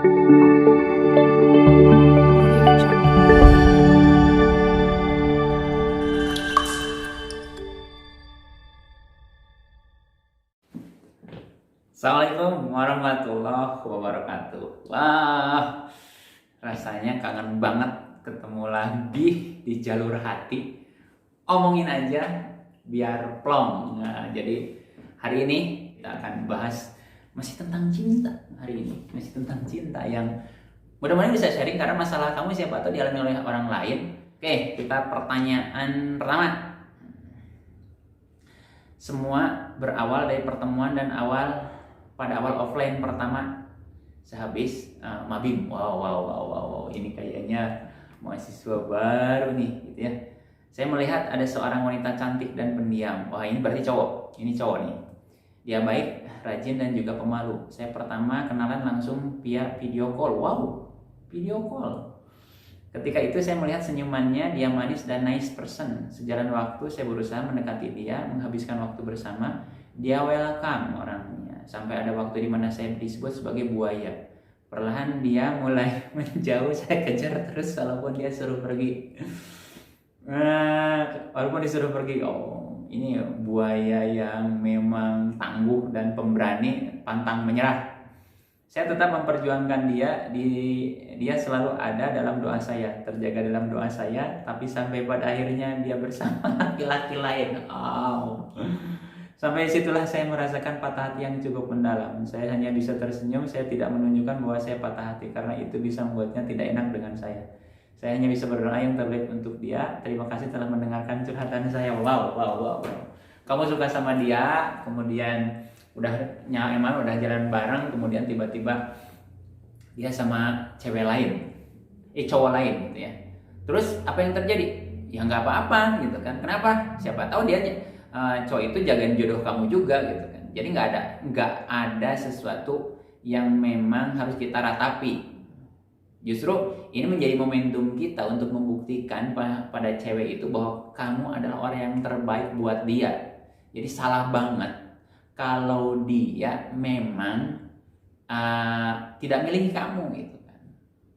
Assalamualaikum warahmatullahi wabarakatuh. Wah, rasanya kangen banget ketemu lagi di jalur hati. Omongin aja biar plong. Nah, jadi hari ini kita akan bahas masih tentang cinta. Hari ini masih tentang cinta yang mudah-mudahan bisa sharing karena masalah kamu siapa tahu dialami oleh orang lain. Oke, kita pertanyaan pertama. Semua berawal dari pertemuan dan pada awal offline pertama sehabis mabim. Wow, ini kayaknya mahasiswa baru nih gitu ya. Saya melihat ada seorang wanita cantik dan pendiam. Wah, ini berarti cowok. Ini cowok nih. Dia baik, rajin dan juga pemalu. Saya pertama kenalan langsung via video call. Wow, video call. Ketika itu saya melihat senyumannya, dia manis dan nice person. Sejalan waktu saya berusaha mendekati dia, menghabiskan waktu bersama. Dia welcome orangnya. Sampai ada waktu di mana saya disebut sebagai buaya. Perlahan dia mulai menjauh, saya kejar terus walaupun dia suruh pergi. Walaupun disuruh pergi. Oh, ini buaya yang memang tangguh dan pemberani, pantang menyerah. Saya tetap memperjuangkan dia. Dia selalu ada dalam doa saya, terjaga dalam doa saya, tapi sampai pada akhirnya dia bersama laki-laki lain. Sampai situlah saya merasakan patah hati yang cukup mendalam. Saya hanya bisa tersenyum, saya tidak menunjukkan bahwa saya patah hati karena itu bisa membuatnya tidak enak dengan saya. Saya hanya bisa berdoa yang terbaik untuk dia. Terima kasih telah mendengarkan curhatan saya. Wow. Kamu suka sama dia, kemudian udah nyaman, udah jalan bareng, kemudian tiba-tiba dia sama cewek lain, cowok lain gitu ya. Terus apa yang terjadi? Ya nggak apa-apa gitu kan. Kenapa? Siapa tahu dia cowok itu jagain jodoh kamu juga gitu kan. Jadi nggak ada sesuatu yang memang harus kita ratapi. Justru ini menjadi momentum kita untuk membuktikan pada cewek itu bahwa kamu adalah orang yang terbaik buat dia. Jadi salah banget kalau dia memang tidak milih kamu gitu kan.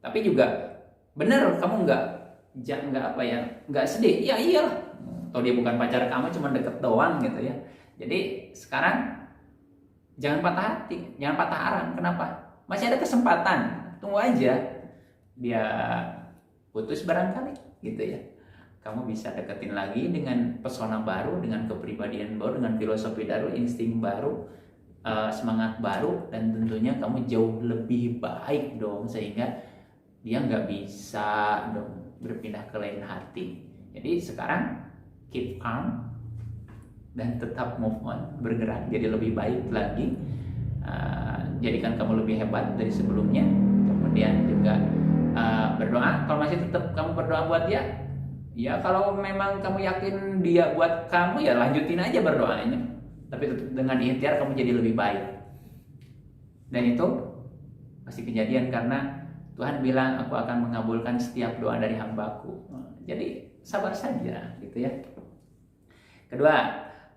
Tapi juga bener kamu nggak sedih. Ya iyalah. Atau dia bukan pacar kamu, cuma deket doang gitu ya. Jadi sekarang jangan patah hati, jangan patah arang. Kenapa? Masih ada kesempatan. Tunggu aja dia putus barangkali gitu ya. Kamu bisa deketin lagi dengan pesona baru, dengan kepribadian baru, dengan filosofi baru, insting baru, semangat baru, dan tentunya kamu jauh lebih baik dong, sehingga dia nggak bisa dong berpindah ke lain hati. Jadi sekarang keep calm dan tetap move on, bergerak jadi lebih baik lagi. Jadikan kamu lebih hebat dari sebelumnya. Kemudian juga berdoa. Kalau masih tetap kamu berdoa buat dia, ya kalau memang kamu yakin dia buat kamu, ya lanjutin aja berdoanya. Tapi tetap dengan ikhtiar kamu jadi lebih baik. Dan itu pasti kejadian karena Tuhan bilang aku akan mengabulkan setiap doa dari hambaku. Jadi sabar saja gitu ya. Kedua,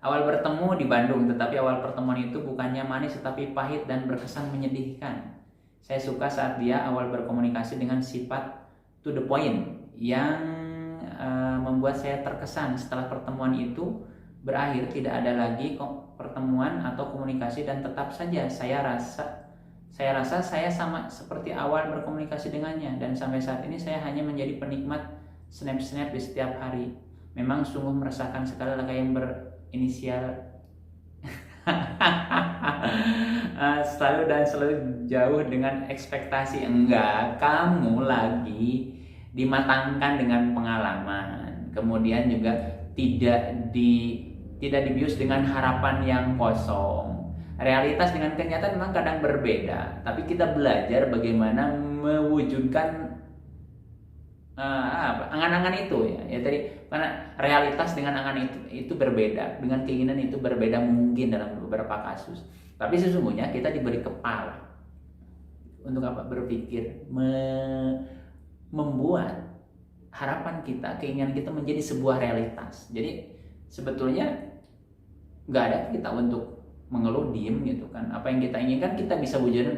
awal bertemu di Bandung, tetapi awal pertemuan itu bukannya manis tetapi pahit dan berkesan menyedihkan. Saya suka saat dia awal berkomunikasi dengan sifat to the point yang membuat saya terkesan. Setelah pertemuan itu berakhir, tidak ada lagi pertemuan atau komunikasi dan tetap saja saya rasa saya sama seperti awal berkomunikasi dengannya, dan sampai saat ini saya hanya menjadi penikmat snap di setiap hari. Memang sungguh meresahkan sekali laki yang berinisial selalu jauh dengan ekspektasi. Enggak, kamu lagi dimatangkan dengan pengalaman, kemudian juga tidak dibius dengan harapan yang kosong. Realitas dengan kenyataan memang kadang berbeda, tapi kita belajar bagaimana mewujudkan angan-angan itu ya tadi, karena realitas dengan angan itu berbeda, dengan keinginan itu berbeda mungkin dalam beberapa kasus. Tapi sesungguhnya kita diberi kepala untuk apa? Berpikir, membuat harapan kita, keinginan kita menjadi sebuah realitas. Jadi sebetulnya nggak ada kita untuk mengeluh diem gitu kan. Apa yang kita inginkan kita bisa wujudkan,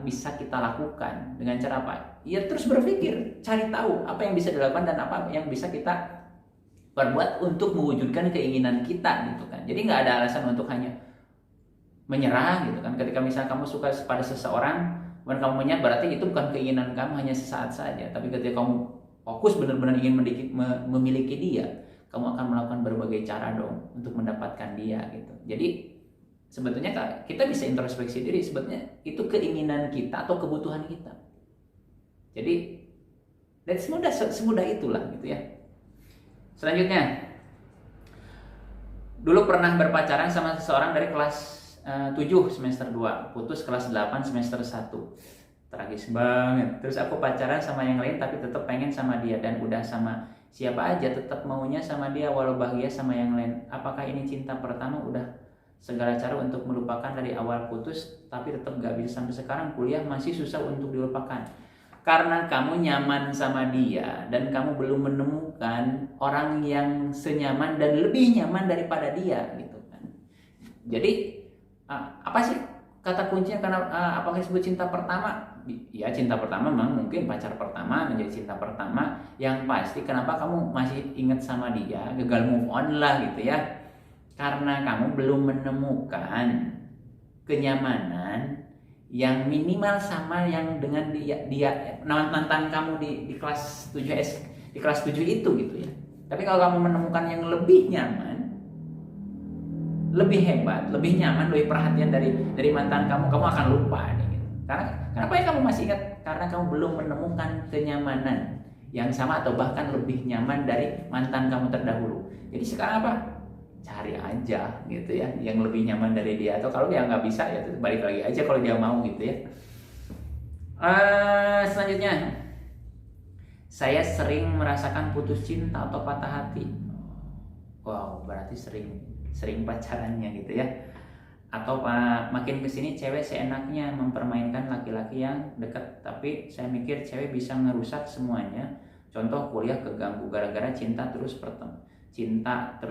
bisa kita lakukan dengan cara apa? Ya terus berpikir, cari tahu apa yang bisa dilakukan dan apa yang bisa kita perbuat untuk mewujudkan keinginan kita gitu kan. Jadi nggak ada alasan untuk hanya menyerah gitu kan. Ketika misalnya kamu suka pada seseorang, bukan kamu menyerah, berarti itu bukan keinginan kamu hanya sesaat saja. Tapi ketika kamu fokus benar-benar ingin memiliki dia, kamu akan melakukan berbagai cara dong untuk mendapatkan dia gitu. Jadi sebetulnya kita bisa introspeksi diri, sebetulnya itu keinginan kita atau kebutuhan kita. Jadi semudah itulah gitu ya. Selanjutnya, dulu pernah berpacaran sama seseorang dari kelas 7 semester 2, putus kelas 8 semester 1. Tragis banget. Terus aku pacaran sama yang lain tapi tetap pengen sama dia, dan udah sama siapa aja tetap maunya sama dia walau bahagia sama yang lain. Apakah ini cinta pertama? Udah segala cara untuk melupakan dari awal putus tapi tetap gak bisa, sampai sekarang kuliah masih susah untuk dilupakan. Karena kamu nyaman sama dia dan kamu belum menemukan orang yang senyaman dan lebih nyaman daripada dia gitu kan. Jadi apa sih kata kuncinya? Karena apakah disebut cinta pertama? Ya cinta pertama memang mungkin pacar pertama menjadi cinta pertama. Yang pasti kenapa kamu masih ingat sama dia, gagal move on lah gitu ya, karena kamu belum menemukan kenyamanan yang minimal sama yang dengan dia mantan kamu di kelas 7 itu gitu ya. Tapi kalau kamu menemukan yang lebih nyaman, lebih hebat, lebih nyaman, lebih perhatian dari mantan kamu akan lupa nih gitu. Karena kenapa ya kamu masih ingat? Karena kamu belum menemukan kenyamanan yang sama atau bahkan lebih nyaman dari mantan kamu terdahulu. Jadi sekarang apa? Cari aja gitu ya yang lebih nyaman dari dia, atau kalau dia nggak bisa ya balik lagi aja kalau dia mau gitu ya. Selanjutnya, saya sering merasakan putus cinta atau patah hati. Wow, berarti sering pacarannya gitu ya. Atau makin kesini cewek seenaknya mempermainkan laki-laki yang dekat, tapi saya mikir cewek bisa ngerusak semuanya. Contoh kuliah keganggu gara-gara cinta terus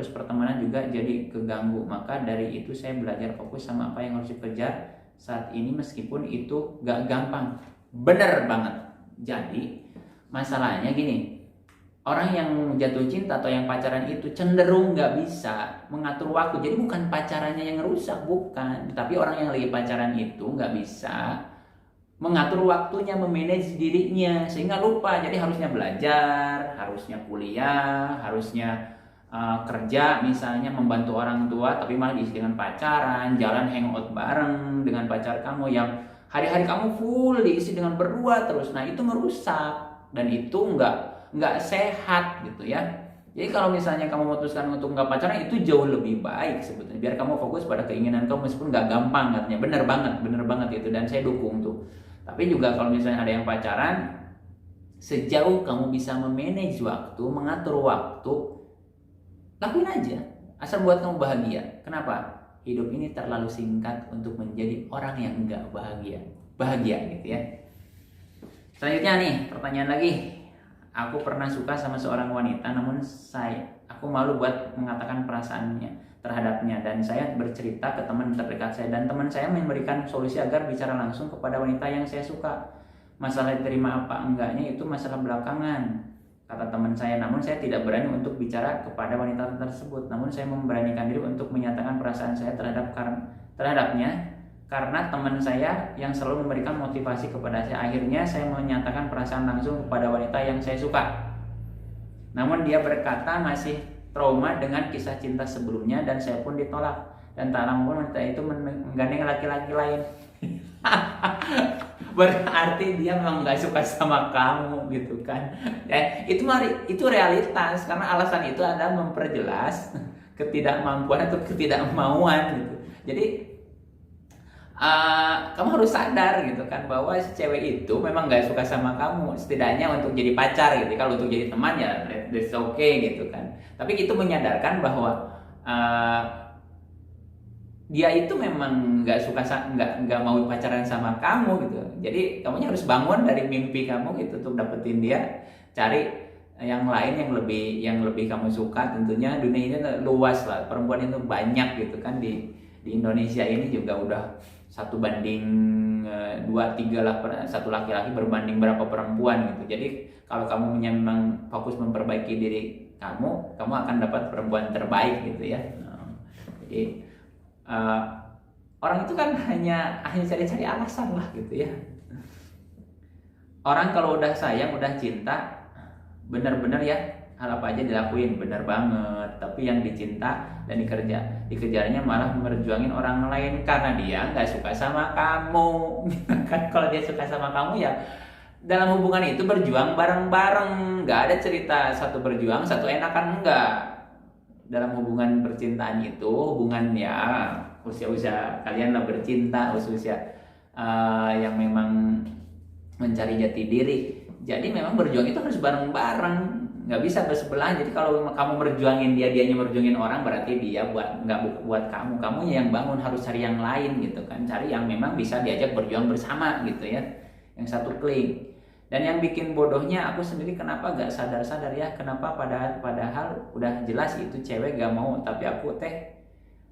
pertemanan juga jadi keganggu. Maka dari itu saya belajar fokus sama apa yang harus dikejar saat ini meskipun itu gak gampang. Bener banget. Jadi masalahnya gini, orang yang jatuh cinta atau yang pacaran itu cenderung gak bisa mengatur waktu. Jadi bukan pacarannya yang rusak, bukan, tapi orang yang lagi pacaran itu gak bisa mengatur waktunya, memanage dirinya, sehingga lupa. Jadi harusnya belajar, harusnya kuliah, harusnya kerja misalnya, membantu orang tua, tapi malah diisi dengan pacaran, jalan hangout bareng dengan pacar kamu yang hari-hari kamu full diisi dengan berdua terus. Nah itu merusak dan itu nggak sehat gitu ya. Jadi kalau misalnya kamu memutuskan untuk nggak pacaran, itu jauh lebih baik sebetulnya, biar kamu fokus pada keinginan kamu meskipun nggak gampang katanya. Bener banget itu, dan saya dukung tuh. Tapi juga kalau misalnya ada yang pacaran, sejauh kamu bisa memanage waktu, mengatur waktu, lakuin aja, asal buat kamu bahagia. Kenapa? Hidup ini terlalu singkat untuk menjadi orang yang enggak bahagia gitu ya. Selanjutnya nih, pertanyaan lagi. Aku pernah suka sama seorang wanita, namun aku malu buat mengatakan perasaannya terhadapnya, dan saya bercerita ke teman terdekat saya, dan teman saya memberikan solusi agar bicara langsung kepada wanita yang saya suka. Masalah diterima apa enggaknya itu masalah belakangan, kata teman saya. Namun saya tidak berani untuk bicara kepada wanita tersebut. Namun saya memberanikan diri untuk menyatakan perasaan saya terhadapnya karena teman saya yang selalu memberikan motivasi kepada saya. Akhirnya saya menyatakan perasaan langsung kepada wanita yang saya suka. Namun dia berkata masih trauma dengan kisah cinta sebelumnya, dan saya pun ditolak. Dan tak lama pun wanita itu menggandeng laki-laki lain. Berarti dia memang gak suka sama kamu gitu kan. Itu realitas, karena alasan itu adalah memperjelas ketidakmampuan atau ketidakmauan gitu. Jadi kamu harus sadar gitu kan, bahwa si cewek itu memang gak suka sama kamu, setidaknya untuk jadi pacar gitu. Kalau untuk jadi teman ya that's okay gitu kan. Tapi itu menyadarkan bahwa dia itu memang nggak mau pacaran sama kamu gitu. Jadi kamunya harus bangun dari mimpi kamu gitu untuk dapetin dia, cari yang lain yang lebih kamu suka. Tentunya dunia ini luas lah, perempuan itu banyak gitu kan. Di Indonesia ini juga udah 1 banding 2 3 lah, satu laki-laki berbanding berapa perempuan gitu. Jadi kalau kamu memang fokus memperbaiki diri kamu akan dapat perempuan terbaik gitu ya. Jadi orang itu kan hanya cari-cari alasan lah gitu ya. Orang kalau udah sayang, udah cinta, bener-bener ya hal apa aja dilakuin bener banget. Tapi yang dicinta dan dikejarnya malah merjuangin orang lain karena dia nggak suka sama kamu. Kan kalau dia suka sama kamu ya dalam hubungan itu berjuang bareng-bareng, nggak ada cerita satu berjuang satu enakan, enggak. Dalam hubungan percintaan itu hubungannya usia-usia kalian lah bercinta, usia yang memang mencari jati diri. Jadi memang berjuang itu harus bareng-bareng, nggak bisa bersebelahan. Jadi kalau kamu berjuangin dianya berjuangin orang, berarti dia nggak buat kamunya yang bangun, harus cari yang lain gitu kan, cari yang memang bisa diajak berjuang bersama gitu ya, yang satu klik. Dan yang bikin bodohnya aku sendiri, kenapa gak sadar-sadar ya, kenapa padahal udah jelas itu cewek gak mau, tapi aku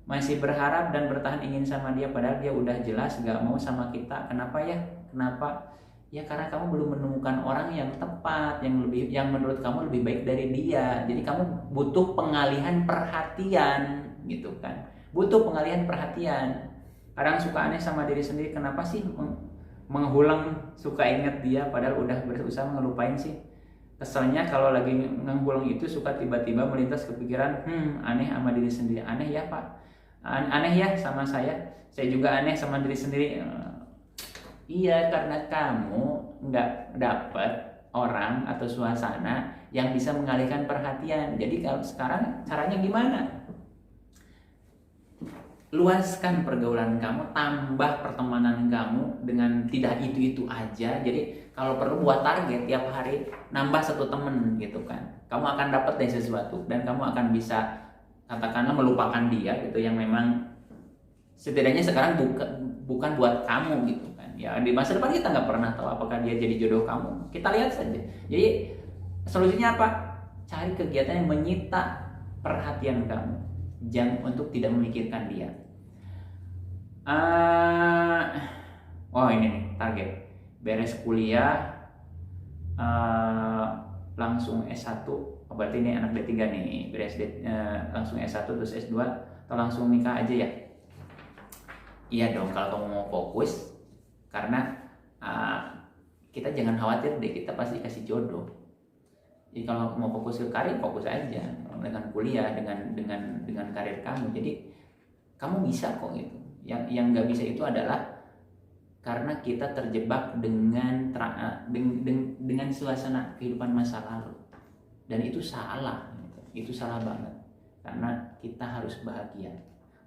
masih berharap dan bertahan ingin sama dia, padahal dia udah jelas gak mau sama kita. Kenapa ya? Kenapa? Ya karena kamu belum menemukan orang yang tepat, yang menurut kamu lebih baik dari dia. Jadi kamu butuh pengalihan perhatian gitu kan, butuh pengalihan perhatian. Kadang suka aneh sama diri sendiri, kenapa sih menghulang suka ingat dia padahal udah berusaha ngelupain sih. Keselnya kalau lagi menghulang itu suka tiba-tiba melintas kepikiran, aneh sama diri sendiri. Aneh ya Pak, aneh ya sama saya juga aneh sama diri sendiri. Iya, karena kamu nggak dapet orang atau suasana yang bisa mengalihkan perhatian. Jadi kalau sekarang caranya gimana? Luaskan pergaulan kamu, tambah pertemanan kamu dengan tidak itu aja. Jadi kalau perlu buat target tiap hari nambah 1 temen gitu kan. Kamu akan dapat dari sesuatu dan kamu akan bisa katakanlah melupakan dia gitu, yang memang setidaknya sekarang bukan buat kamu gitu kan. Ya di masa depan kita nggak pernah tahu apakah dia jadi jodoh kamu. Kita lihat saja. Jadi solusinya apa? Cari kegiatan yang menyita perhatian kamu, jangan untuk tidak memikirkan dia. Ini nih target, beres kuliah langsung S1. Berarti ini anak D3 nih, beres langsung S1 terus S2 atau langsung nikah aja ya? Iya dong kalau kamu mau fokus, karena kita jangan khawatir deh, kita pasti kasih jodoh. Jadi kalau mau fokus ke karir, fokus aja dengan kuliah, dengan karir kamu. Jadi kamu bisa kok gitu. Yang nggak bisa itu adalah karena kita terjebak dengan suasana kehidupan masa lalu, dan itu salah gitu. Itu salah banget, karena kita harus bahagia.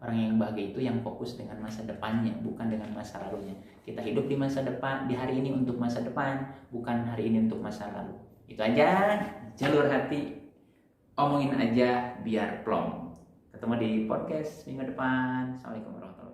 Orang yang bahagia itu yang fokus dengan masa depannya, bukan dengan masa lalunya. Kita hidup di masa depan, di hari ini untuk masa depan, bukan hari ini untuk masa lalu. Itu aja, jalur hati, omongin aja biar plong. Ketemu di podcast minggu depan. Assalamualaikum warahmatullahi wabarakatuh.